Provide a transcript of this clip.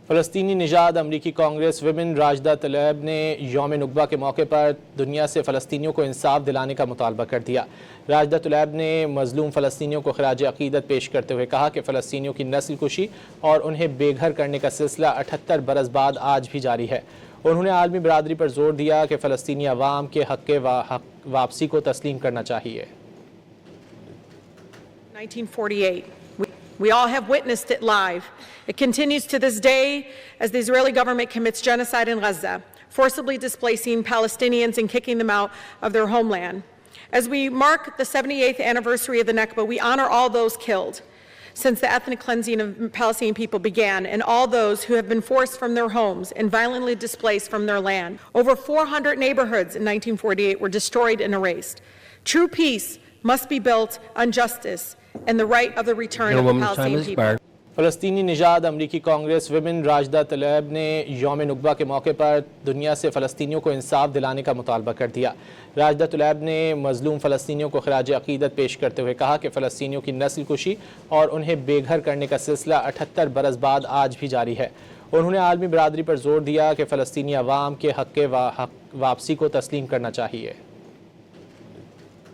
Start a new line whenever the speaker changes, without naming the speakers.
फ़लस्तीनी निजात अमरीकी कांग्रेस विमेन राजदा तलैब ने यौम नुकबा के मौके पर दुनिया से फ़लस्तीनियों को इंसाफ दिलाने का मुतालबा कर दिया। राजदा तलैब ने मज़लूम फ़लस्तीनियों को खराज अक़ीदत पेश करते हुए कहा कि फ़लस्तीनियों की नस्ल कुशी और उन्हें बेघर करने का सिलसिला 78 बरस बाद आज भी जारी है। उन्होंने आलमी बरादरी पर जोर दिया कि फ़लस्तीनी अवाम के हक़ वापसी को तस्लीम करना चाहिए।
1948. We all have witnessed it live. It continues to this day as the Israeli government commits genocide in Gaza, forcibly displacing Palestinians and kicking them out of their homeland. As we mark the 78th anniversary of the Nakba, we honor all those killed since the ethnic cleansing of Palestinian people began, and all those who have been forced from their homes and violently displaced from their land. Over 400 neighborhoods in 1948 were destroyed and erased. True peace must be built on justice and the right of the return of the Palestinian people.
फ़लस्तीनी निजात अमरीकी Congress women Rajda तलैब ने यौम नुकबा के मौके पर दुनिया से फ़लस्तीनियों को इंसाफ दिलाने का मुतालबा कर दिया। राजदा तलैब ने मज़लूम फ़लस्तीनियों को खराज अक़ीदत पेश करते हुए कहा कि फ़लस्तीनियों की नस्ल कुशी और उन्हें बेघर करने का सिलसिला 78 बरस बाद आज भी जारी है। उन्होंने आलमी बरादरी पर जोर दिया कि फ़लस्तीनी अवाम के हक़ वापसी को तस्लीम करना चाहिए।